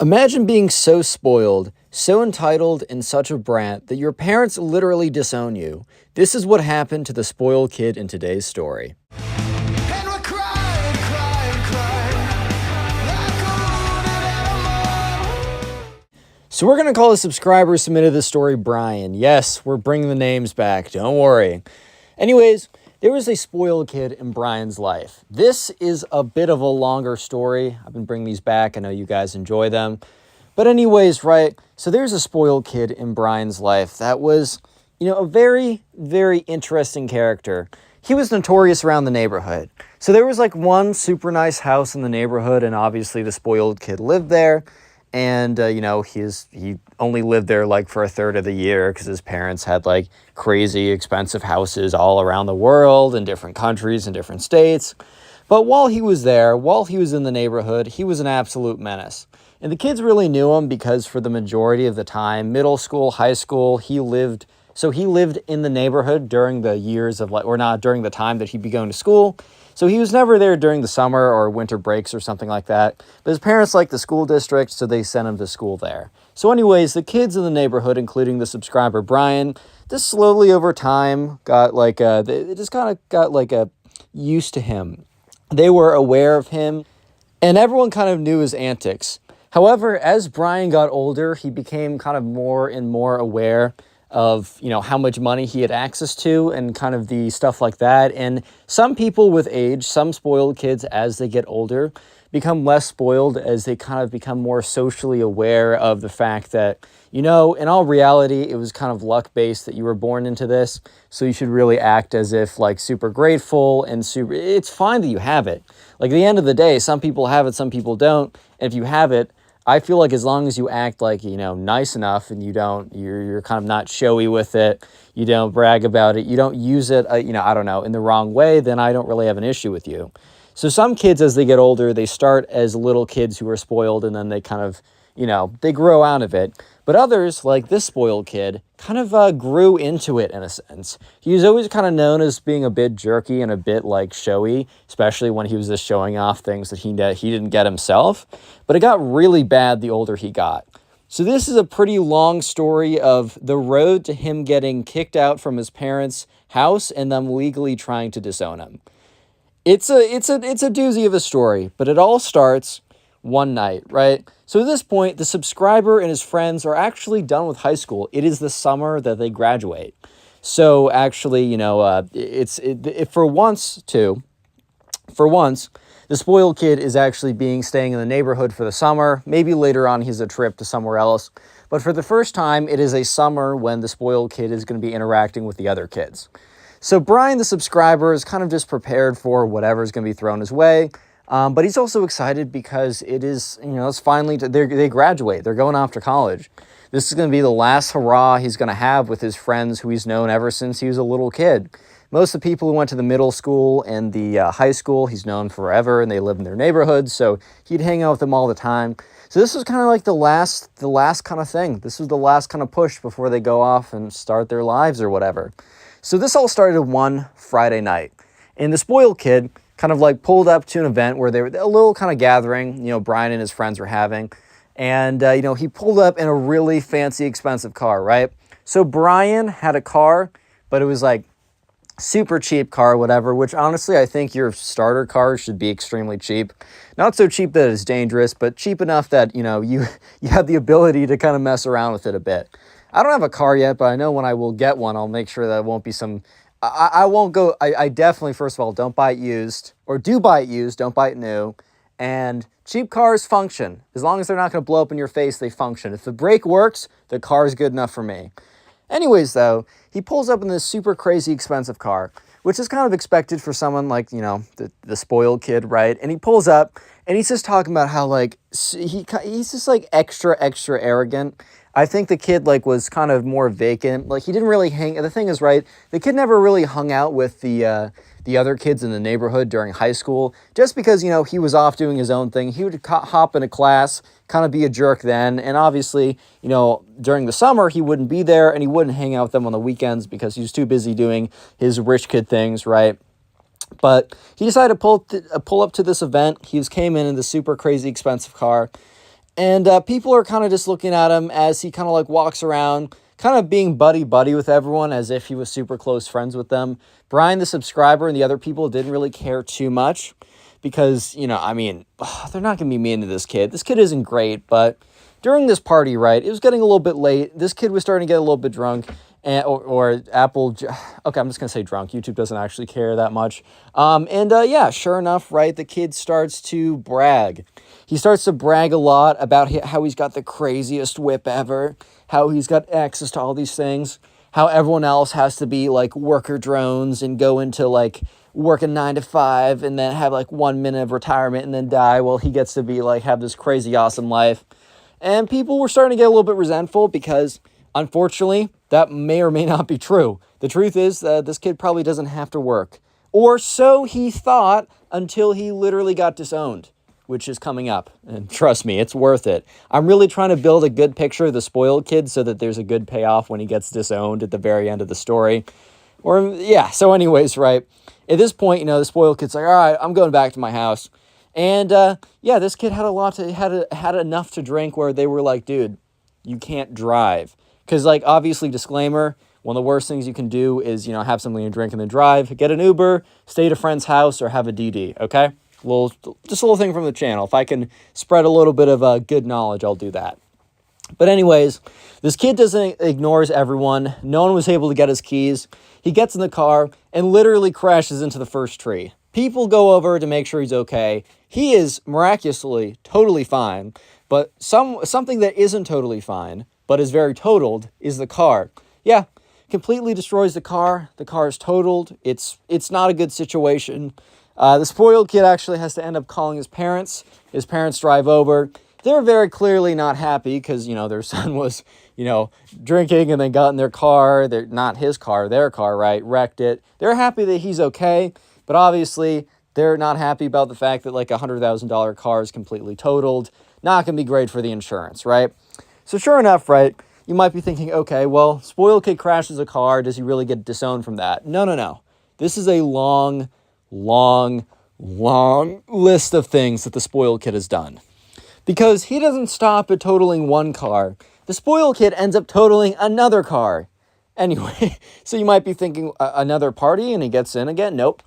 Imagine being so spoiled, so entitled, and such a brat that your parents literally disown you. This is what happened to the spoiled kid in today's story. And we're crying, crying, crying like a wounded animal. So we're going to call a subscriber who submitted this story Brian. Yes, we're bringing the names back, don't worry. Anyways, there was a spoiled kid in Brian's life. This is a bit of a longer story. I've been bringing these back. I know you guys enjoy them. But anyways, right, so there's a spoiled kid in Brian's life that was, a very, very interesting character. He was notorious around the neighborhood. So there was like one super nice house in the neighborhood, and obviously the spoiled kid lived there. And, he only lived there like for a third of the year because his parents had like crazy expensive houses all around the world in different countries and different states. But while he was there, while he was in the neighborhood, he was an absolute menace. And the kids really knew him because for the majority of the time, middle school, high school, he lived in the neighborhood during the years of or not during the time that he'd be going to school. So he was never there during the summer or winter breaks or something like that. But his parents liked the school district, so they sent him to school there. So anyways, the kids in the neighborhood, including the subscriber Brian, just slowly over time got they just kind of got used to him. They were aware of him, and everyone kind of knew his antics. However, as Brian got older, he became kind of more and more aware of, how much money he had access to and kind of the stuff like that. And some people with age, some spoiled kids as they get older, become less spoiled as they kind of become more socially aware of the fact that, in all reality, it was kind of luck-based that you were born into this. So you should really act as if super grateful and it's fine that you have it. Like at the end of the day, some people have it, some people don't. And if you have it, I feel like as long as you act nice enough and you're kind of not showy with it, you don't brag about it, you don't use it, in the wrong way, then I don't really have an issue with you. So some kids, as they get older, they start as little kids who are spoiled and then they kind of, they grow out of it. But others, like this spoiled kid, kind of grew into it in a sense. He was always kind of known as being a bit jerky and a bit showy, especially when he was just showing off things that he didn't get himself. But it got really bad the older he got. So this is a pretty long story of the road to him getting kicked out from his parents' house and them legally trying to disown him. It's a doozy of a story, but it all starts one night, right? So at this point, the subscriber and his friends are actually done with high school. It is the summer that they graduate. So actually, for once, the spoiled kid is actually staying in the neighborhood for the summer. Maybe later on he's a trip to somewhere else. But for the first time, it is a summer when the spoiled kid is going to be interacting with the other kids. So Brian, the subscriber, is kind of just prepared for whatever's going to be thrown his way. But he's also excited because it is, it's finally, they graduate. They're going off to college. This is going to be the last hurrah he's going to have with his friends who he's known ever since he was a little kid. Most of the people who went to the middle school and the high school, he's known forever, and they live in their neighborhoods, so he'd hang out with them all the time. So this was kind of like the last kind of thing. This was the last kind of push before they go off and start their lives or whatever. So this all started one Friday night, and the spoiled kid kind of pulled up to an event where they were a little kind of gathering, Brian and his friends were having. And, he pulled up in a really fancy, expensive car, right? So Brian had a car, but it was super cheap car, whatever, which honestly, I think your starter car should be extremely cheap. Not so cheap that it's dangerous, but cheap enough that, you have the ability to kind of mess around with it a bit. I don't have a car yet, but I know when I will get one, I'll make sure that it won't be some... I won't go, I definitely, first of all, don't buy it used, or do buy it used, don't buy it new, and cheap cars function. As long as they're not going to blow up in your face, they function. If the brake works, the car is good enough for me. Anyways, though, he pulls up in this super crazy expensive car, which is kind of expected for someone like, the spoiled kid, right? And he pulls up, and he's just talking about how, he's just, extra arrogant. I think the kid, was kind of more vacant. He didn't really the thing is, right, the kid never really hung out with the other kids in the neighborhood during high school, just because, he was off doing his own thing. He would hop into class, kind of be a jerk then, and obviously, during the summer, he wouldn't be there, and he wouldn't hang out with them on the weekends because he was too busy doing his rich kid things, right? But he decided to pull up to this event. He came in this super crazy expensive car, And people are kind of just looking at him as he kind of like walks around, kind of being buddy-buddy with everyone as if he was super close friends with them. Brian, the subscriber, and the other people didn't really care too much because, I mean, they're not going to be mean to this kid. This kid isn't great, but during this party, right, it was getting a little bit late. This kid was starting to get a little bit drunk. Or Apple, okay, I'm just going to say drunk. YouTube doesn't actually care that much. Yeah, sure enough, right, the kid starts to brag. He starts to brag a lot about how he's got the craziest whip ever, how he's got access to all these things, how everyone else has to be like worker drones and go into like work a 9 to 5 and then have like 1 minute of retirement and then die while he gets to be like have this crazy awesome life. And people were starting to get a little bit resentful because unfortunately, that may or may not be true. The truth is that this kid probably doesn't have to work. Or so he thought until he literally got disowned, which is coming up. And trust me, it's worth it. I'm really trying to build a good picture of the spoiled kid so that there's a good payoff when he gets disowned at the very end of the story. So anyways, right, at this point, the spoiled kid's like, all right, I'm going back to my house. And this kid had enough to drink where they were like, dude, you can't drive. Because, like, obviously, disclaimer, one of the worst things you can do is, have something to drink and then drive. Get an Uber, stay at a friend's house, or have a DD, okay? Just a little thing from the channel. If I can spread a little bit of good knowledge, I'll do that. But anyways, this kid ignores everyone. No one was able to get his keys. He gets in the car and literally crashes into the first tree. People go over to make sure he's okay. He is miraculously totally fine. But something that isn't totally fine, but is very totaled, is the car. Yeah, completely destroys the car. The car is totaled. It's not a good situation. The spoiled kid actually has to end up calling his parents. His parents drive over. They're very clearly not happy because, their son was, drinking and then got in their car. They're not his car, their car, right? Wrecked it. They're happy that he's okay, but obviously they're not happy about the fact that like a $100,000 car is completely totaled. Not going to be great for the insurance, right? So sure enough, right, you might be thinking, okay, well, spoiled kid crashes a car. Does he really get disowned from that? No. This is a long list of things that the spoiled kid has done. Because he doesn't stop at totaling one car. The spoiled kid ends up totaling another car. Anyway, so you might be thinking another party and he gets in again. Nope.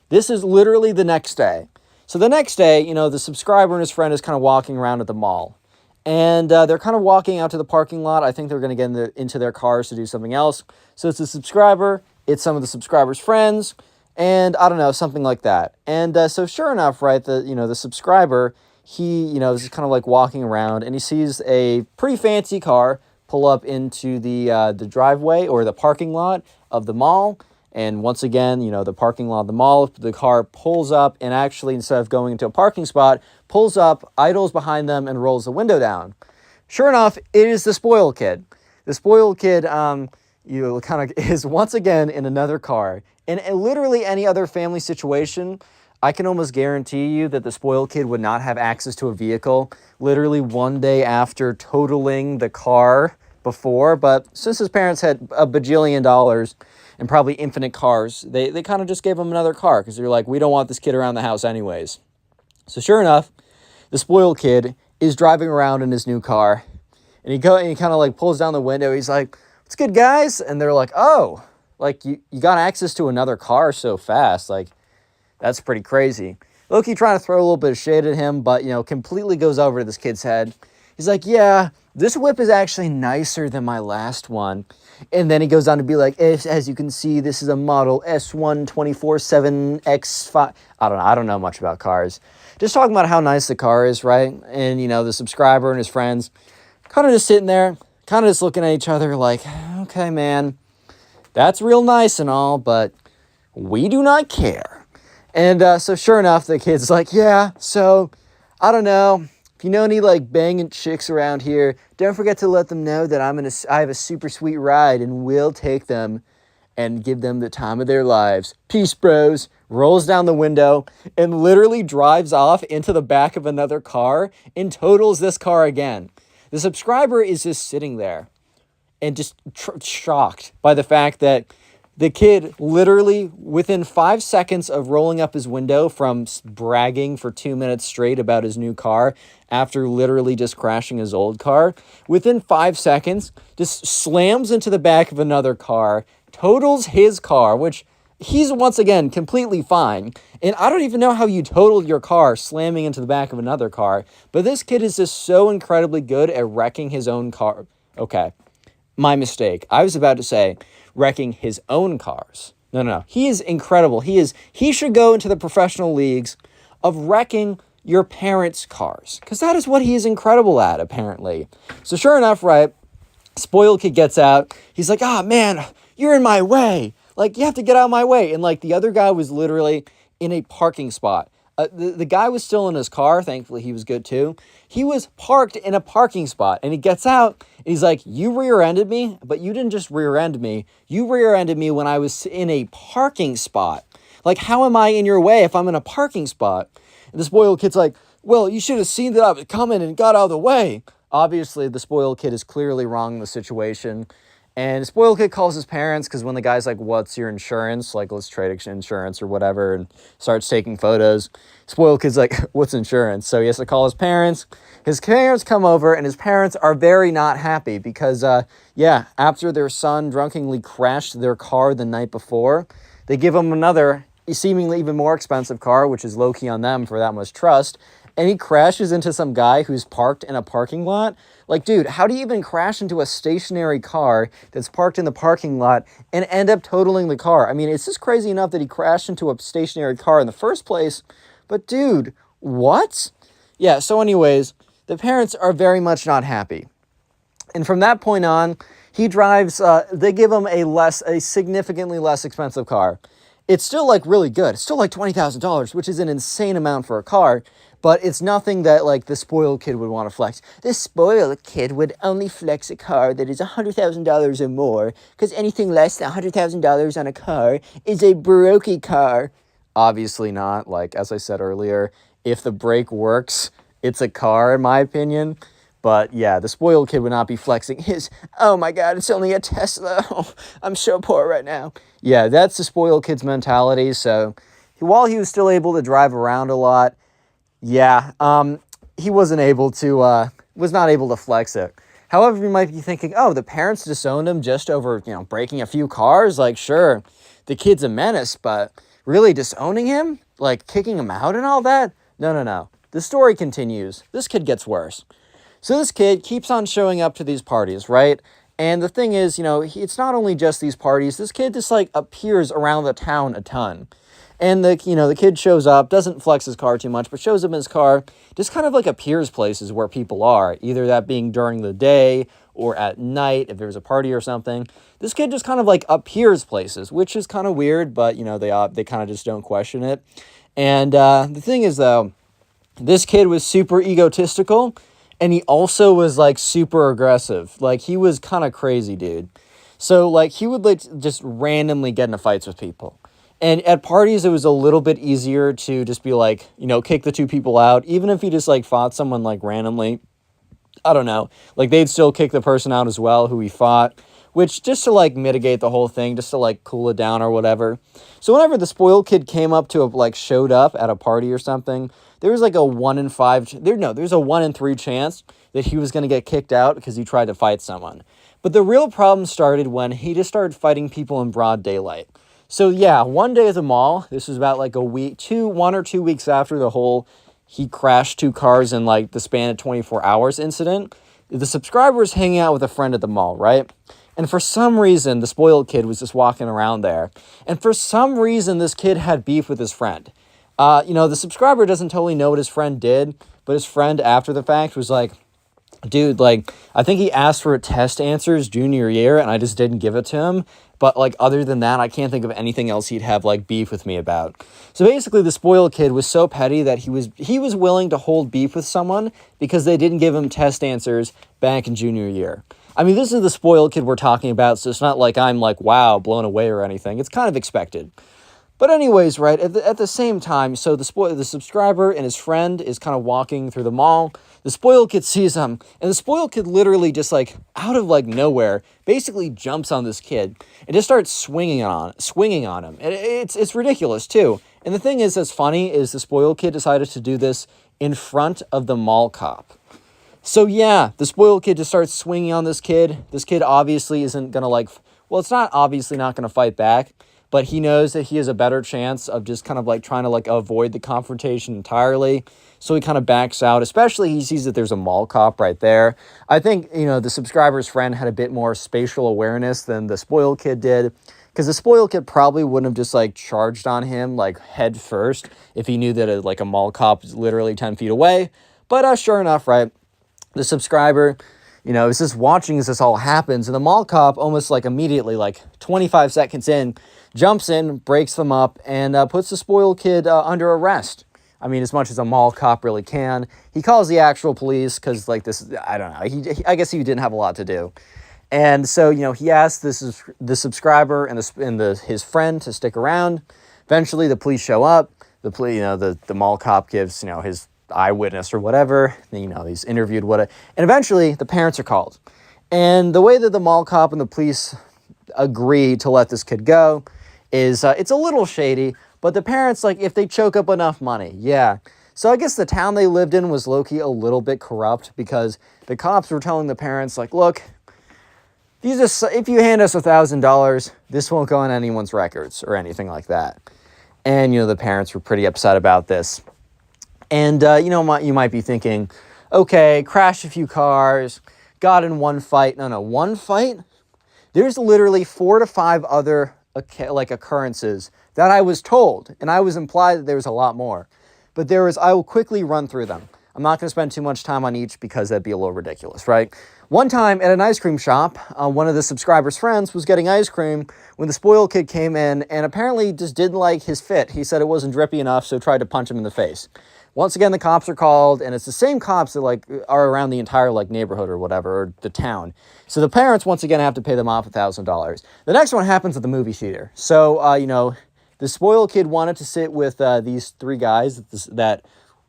This is literally the next day. So the next day, the subscriber and his friend is kind of walking around at the mall. And they're kind of walking out to the parking lot. I think they're going to get into their cars to do something else. So it's a subscriber. It's some of the subscriber's friends. And I don't know, something like that. And so sure enough, right, the subscriber, he, is kind of like walking around. And he sees a pretty fancy car pull up into the driveway or the parking lot of the mall. And once again, the parking lot of the mall, the car pulls up and actually, instead of going into a parking spot, pulls up, idles behind them, and rolls the window down. Sure enough, it is the spoiled kid. The spoiled kid, is once again in another car. In literally any other family situation, I can almost guarantee you that the spoiled kid would not have access to a vehicle literally one day after totaling the car before. But since his parents had a bajillion dollars and probably infinite cars, they kind of just gave him another car because they're like, we don't want this kid around the house anyways. So sure enough, the spoiled kid is driving around in his new car, and he kind of like pulls down the window. He's like, what's good, guys? And they're like, oh, like you got access to another car so fast. Like, that's pretty crazy. Loki trying to throw a little bit of shade at him, but, completely goes over to this kid's head. He's like, yeah, this whip is actually nicer than my last one. And then he goes on to be like, as you can see, this is a model S1 24/7X5. I don't know much about cars. Just talking about how nice the car is, right? And, the subscriber and his friends kind of just sitting there, kind of just looking at each other like, okay, man, that's real nice and all, but we do not care. And so sure enough, the kid's like, yeah, so I don't know. If you know any like banging chicks around here, don't forget to let them know that I have a super sweet ride and we'll take them and give them the time of their lives. Peace, bros. Rolls down the window and literally drives off into the back of another car and totals this car again. The subscriber is just sitting there and just shocked by the fact that The kid literally within 5 seconds of rolling up his window from bragging for 2 minutes straight about his new car after literally just crashing his old car, within 5 seconds just slams into the back of another car, totals his car, which he's once again completely fine. And I don't even know how you totaled your car slamming into the back of another car, but this kid is just so incredibly good at wrecking his own car. Okay, my mistake. I was about to say wrecking his own cars. No. He is incredible. He should go into the professional leagues of wrecking your parents' cars, because that is what he is incredible at, apparently. So sure enough, right, spoiled kid gets out. He's like, "Ah, man, you're in my way. Like, you have to get out of my way." And like the other guy was literally in a parking spot. The guy was still in his car. Thankfully, he was good too. He was parked in a parking spot, and he gets out, and he's like, "You rear-ended me, but you didn't just rear-end me. You rear-ended me when I was in a parking spot. Like, how am I in your way if I'm in a parking spot?" And the spoiled kid's like, "Well, you should have seen that I was coming and got out of the way." Obviously, the spoiled kid is clearly wrong in the situation. And spoiled kid calls his parents, because when the guy's like, "What's your insurance?" Like, "Let's trade insurance," or whatever, and starts taking photos. Spoiled kid's like, "What's insurance?" So he has to call his parents. His parents come over, and his parents are very not happy because, after their son drunkenly crashed their car the night before, they give him another, seemingly even more expensive car, which is low-key on them for that much trust, and he crashes into some guy who's parked in a parking lot. Like, dude, how do you even crash into a stationary car that's parked in the parking lot and end up totaling the car? I mean, it's just crazy enough that he crashed into a stationary car in the first place, but dude, what? Yeah, so anyways, the parents are very much not happy. And from that point on, he drives, they give him a significantly less expensive car. It's still like really good. It's still like $20,000, which is an insane amount for a car, but it's nothing that like the spoiled kid would want to flex. This spoiled kid would only flex a car that is $100,000 or more, because anything less than $100,000 on a car is a brokey car. Obviously not. Like, as I said earlier, if the brake works, it's a car, in my opinion. But yeah, the spoiled kid would not be flexing his, "Oh my God, it's only a Tesla. Oh, I'm so poor right now." Yeah, that's the spoiled kid's mentality. So while he was still able to drive around a lot, he was not able to flex it. However, you might be thinking, oh, the parents disowned him just over, breaking a few cars. Like, sure, the kid's a menace, but really disowning him? Like, kicking him out and all that? No. The story continues. This kid gets worse. So this kid keeps on showing up to these parties, right? And the thing is, it's not only just these parties. This kid just, like, appears around the town a ton. And the kid shows up, doesn't flex his car too much, but shows up in his car, just kind of like appears places where people are, either that being during the day or at night if there's a party or something. This kid just kind of like appears places, which is kind of weird, but they kind of just don't question it. And the thing is, though, this kid was super egotistical, and he also was like super aggressive. Like, he was kind of crazy, dude. So like he would like just randomly get into fights with people. And at parties, it was a little bit easier to just be like, kick the two people out. Even if he just like fought someone like randomly, I don't know, like they'd still kick the person out as well who he fought, which just to like mitigate the whole thing, just to like cool it down or whatever. So whenever the spoiled kid showed up at a party or something, there was like a 1 in 5, there's a 1 in 3 chance that he was going to get kicked out because he tried to fight someone. But the real problem started when he just started fighting people in broad daylight. So yeah, one day at the mall, this was about like 1 or 2 weeks after the whole he crashed 2 cars in like the span of 24 hours incident, the subscriber was hanging out with a friend at the mall, right? And for some reason, the spoiled kid was just walking around there. And for some reason, this kid had beef with his friend. The subscriber doesn't totally know what his friend did, but his friend after the fact was like, "Dude, like, I think he asked for test answers junior year and I just didn't give it to him. But like, other than that, I can't think of anything else he'd have like beef with me about." So basically the spoiled kid was so petty that he was willing to hold beef with someone because they didn't give him test answers back in junior year. I mean, this is the spoiled kid we're talking about, so it's not like I'm like, wow, blown away or anything. It's kind of expected. But anyways, right, at the same time, so the subscriber and his friend is kind of walking through the mall, The spoiled kid sees him, and the spoiled kid literally just like out of like nowhere basically jumps on this kid and just starts swinging on him. And it's ridiculous too. And the thing is that's funny is the spoiled kid decided to do this in front of the mall cop. So yeah, the spoiled kid just starts swinging on this kid. This kid obviously isn't gonna like, well, it's not obviously not gonna fight back, but he knows that he has a better chance of just kind of like trying to like avoid the confrontation entirely. So he kind of backs out, especially he sees that there's a mall cop right there. I think, you know, the subscriber's friend had a bit more spatial awareness than the spoiled kid did, because the spoiled kid probably wouldn't have just like charged on him like head first if he knew that like a mall cop is literally 10 feet away. But sure enough, right, the subscriber, you know, is just watching as this all happens, and the mall cop almost like immediately, like 25 seconds in, jumps in, breaks them up, and puts the spoiled kid under arrest. I mean, as much as a mall cop really can. He calls the actual police because, like, this, I don't know. I guess he didn't have a lot to do. And so, you know, he asked the subscriber and his friend to stick around. Eventually, the police show up. The mall cop gives, you know, his eyewitness or whatever. You know, he's interviewed and eventually the parents are called. And the way that the mall cop and the police agree to let this kid go is it's a little shady, but the parents, like, if they choke up enough money, yeah. So I guess the town they lived in was low-key a little bit corrupt, because the cops were telling the parents, like, look, if you hand us $1,000, this won't go on anyone's records or anything like that. And, you know, the parents were pretty upset about this. And, you know, you might be thinking, okay, crashed a few cars, got in one fight. No, one fight? There's literally 4 to 5 other occurrences that I was told, and I was implied that there was a lot more. But I will quickly run through them. I'm not going to spend too much time on each because that'd be a little ridiculous, right? One time at an ice cream shop, one of the subscriber's friends was getting ice cream when the spoiled kid came in and apparently just didn't like his fit. He said it wasn't drippy enough, so tried to punch him in the face. Once again, the cops are called, and it's the same cops that like are around the entire like neighborhood or whatever, or the town. So the parents once again have to pay them off $1,000. The next one happens at the movie theater. So you know, the spoiled kid wanted to sit with these 3 guys that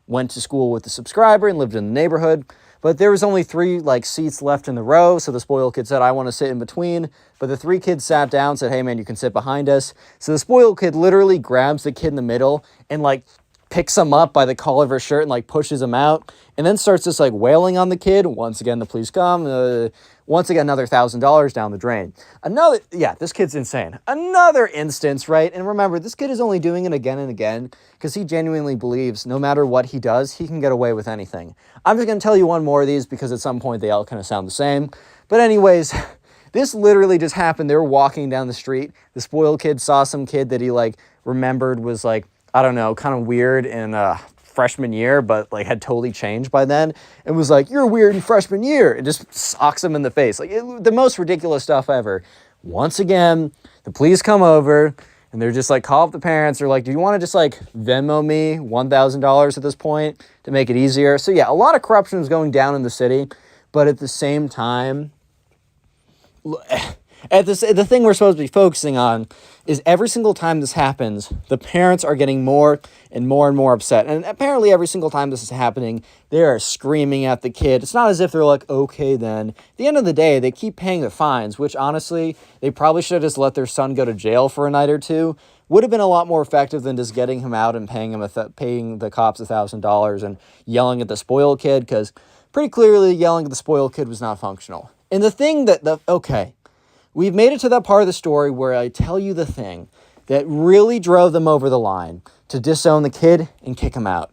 went to school with the subscriber and lived in the neighborhood, but there was only 3 like seats left in the row. So the spoiled kid said, I want to sit in between, but the 3 kids sat down, said, hey man, you can sit behind us. So the spoiled kid literally grabs the kid in the middle and like picks him up by the collar of her shirt and like pushes him out, and then starts just like wailing on the kid. Once again, the police come. Once again, another $1,000 down the drain. This kid's insane. Another instance, right? And remember, this kid is only doing it again and again because he genuinely believes no matter what he does, he can get away with anything. I'm just going to tell you one more of these because at some point they all kind of sound the same. But anyways, this literally just happened. They were walking down the street. The spoiled kid saw some kid that he like remembered was like, I don't know, kind of weird in freshman year, but like had totally changed by then, and was like, you're weird in freshman year, and just socks him in the face. Like the most ridiculous stuff ever. Once again, the police come over, and they're just like, call up the parents. They're like, do you want to just like Venmo me $1,000 at this point to make it easier? So yeah, a lot of corruption is going down in the city, but at the same time, the thing we're supposed to be focusing on is every single time this happens, the parents are getting more and more upset. And apparently every single time this is happening, they are screaming at the kid. It's not as if they're like, okay then. At the end of the day, they keep paying the fines, which honestly, they probably should have just let their son go to jail for a night or two. Would have been a lot more effective than just getting him out and paying the cops $1,000 and yelling at the spoiled kid, because pretty clearly yelling at the spoiled kid was not functional. And the thing we've made it to that part of the story where I tell you the thing that really drove them over the line to disown the kid and kick him out.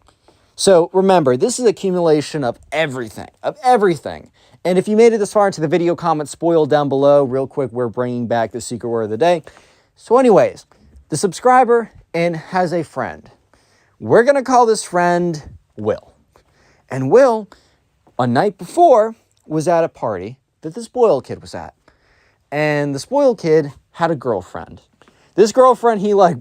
So remember, this is accumulation of everything. And if you made it this far into the video, comment spoiled down below. Real quick, we're bringing back the secret word of the day. So anyways, the subscriber has a friend. We're going to call this friend Will. And Will, a night before, was at a party that the spoiled kid was at. And the spoiled kid had a girlfriend. This girlfriend, he like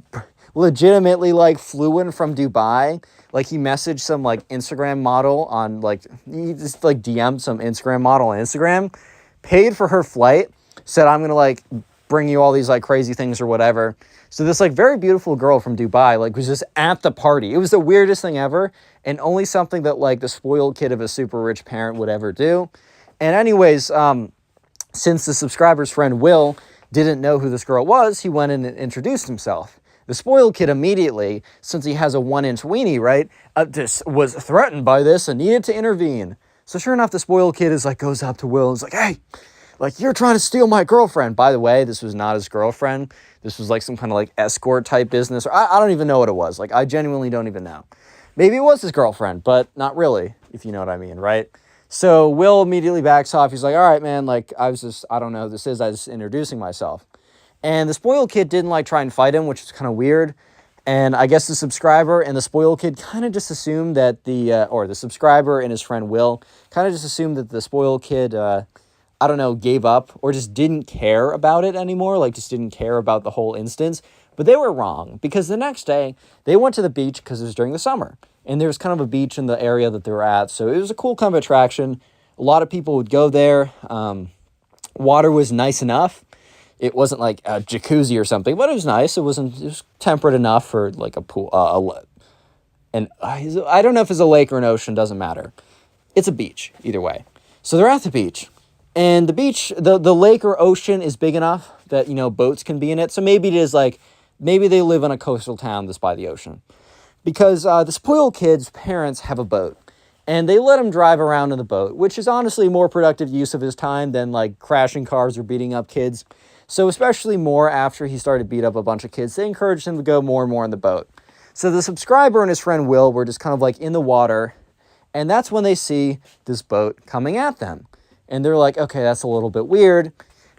legitimately like flew in from Dubai. Like he messaged some like Instagram model on like, he just like DM'd some Instagram model on Instagram, paid for her flight, said, I'm going to like bring you all these like crazy things or whatever. So this like very beautiful girl from Dubai like was just at the party. It was the weirdest thing ever, and only something that like the spoiled kid of a super rich parent would ever do. And anyways, since the subscriber's friend Will didn't know who this girl was, he went in and introduced himself. The spoiled kid immediately, since he has a 1-inch weenie, right, just was threatened by this and needed to intervene. So sure enough, the spoiled kid is like goes up to Will and is like, hey, like, you're trying to steal my girlfriend. By the way, this was not his girlfriend. This was like some kind of like escort type business. Or I don't even know what it was. Like, I genuinely don't even know. Maybe it was his girlfriend, but not really, if you know what I mean, right? So Will immediately backs off. He's like, all right, man, like, I don't know who this is. I was just introducing myself. And the spoiled kid didn't like try and fight him, which is kind of weird. And I guess the subscriber and the spoiled kid kind of just assumed that the subscriber and his friend Will kind of just assumed that the spoiled kid, I don't know, gave up or just didn't care about it anymore, like just didn't care about the whole instance. But they were wrong, because the next day they went to the beach because it was during the summer. And there was kind of a beach in the area that they were at. So it was a cool kind of attraction. A lot of people would go there. Water was nice enough. It wasn't like a jacuzzi or something, but it was nice. It was temperate enough for like a pool. And I don't know if it's a lake or an ocean, doesn't matter. It's a beach, either way. So they're at the beach. And the beach, the lake or ocean is big enough that, you know, boats can be in it. So maybe it is like, maybe they live in a coastal town that's by the ocean. Because the spoiled kid's parents have a boat. And they let him drive around in the boat, which is honestly more productive use of his time than like crashing cars or beating up kids. So especially more after he started to beat up a bunch of kids, they encouraged him to go more and more in the boat. So the subscriber and his friend Will were just kind of like in the water. And that's when they see this boat coming at them. And they're like, okay, that's a little bit weird.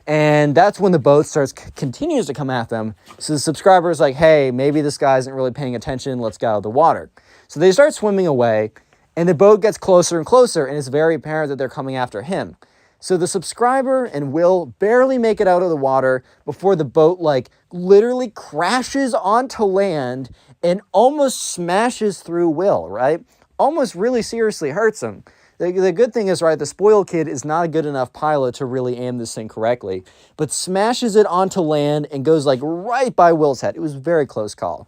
And that's when the boat continues to come at them. So the subscriber is like, hey, maybe this guy isn't really paying attention. Let's get out of the water. So they start swimming away, and the boat gets closer and closer, and it's very apparent that they're coming after him. So the subscriber and Will barely make it out of the water before the boat like literally crashes onto land and almost smashes through Will, right? Almost really seriously hurts him. The good thing is, right, the spoiled kid is not a good enough pilot to really aim this thing correctly, but smashes it onto land and goes like right by Will's head. It was a very close call.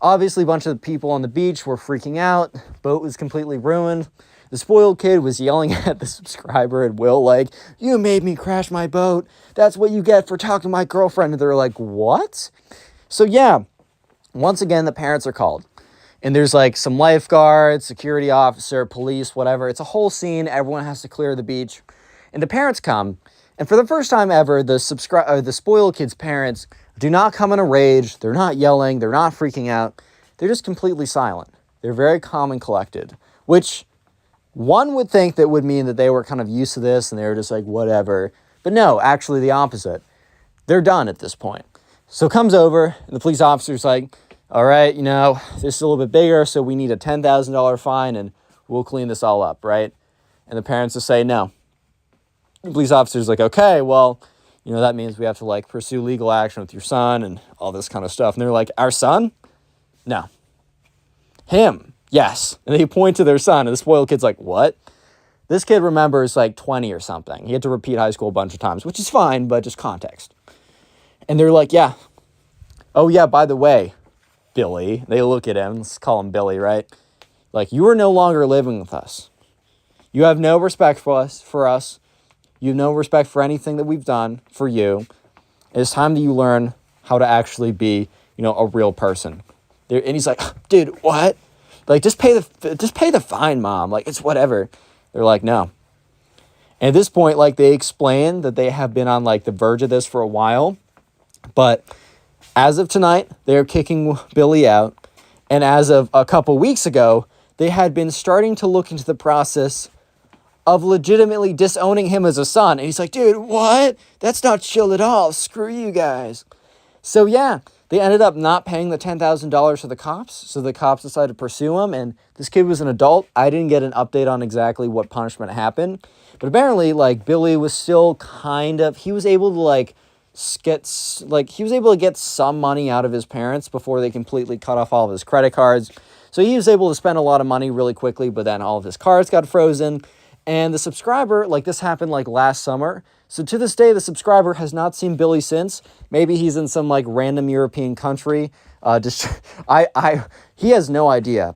Obviously, a bunch of the people on the beach were freaking out. Boat was completely ruined. The spoiled kid was yelling at the subscriber and Will like, you made me crash my boat. That's what you get for talking to my girlfriend. And they're like, what? So yeah, once again, the parents are called. And there's like some lifeguards, security officer, police, whatever. It's a whole scene. Everyone has to clear the beach. And the parents come. And for the first time ever, the spoiled kid's parents do not come in a rage. They're not yelling. They're not freaking out. They're just completely silent. They're very calm and collected, which one would think that would mean that they were kind of used to this and they were just like, whatever. But no, actually the opposite. They're done at this point. So comes over and the police officer's like, all right, you know, this is a little bit bigger, so we need a $10,000 fine and we'll clean this all up, right? And the parents will say no. The police officer's like, okay, well, you know, that means we have to like pursue legal action with your son and all this kind of stuff. And they're like, our son? No. Him? Yes. And they point to their son and the spoiled kid's like, what? This kid remembers like 20 or something. He had to repeat high school a bunch of times, which is fine, but just context. And they're like, yeah. Oh yeah, by the way, Billy. They look at him. Let's call him Billy, right? Like, you are no longer living with us. You have no respect for us. You have no respect for anything that we've done for you. It's time that you learn how to actually be, you know, a real person. And he's like, dude, what? Like, just pay the fine, Mom. Like, it's whatever. They're like, no. And at this point, like, they explain that they have been on like the verge of this for a while, but as of tonight, they're kicking Billy out. And as of a couple weeks ago, they had been starting to look into the process of legitimately disowning him as a son. And he's like, dude, what? That's not chill at all. Screw you guys. So yeah, they ended up not paying the $10,000 to the cops. So the cops decided to pursue him. And this kid was an adult. I didn't get an update on exactly what punishment happened. But apparently, like, Billy was still he was able to get some money out of his parents before they completely cut off all of his credit cards. So he was able to spend a lot of money really quickly, but then all of his cards got frozen. And the subscriber, like this happened like last summer. So to this day, the subscriber has not seen Billy since. Maybe he's in some like random European country. He has no idea.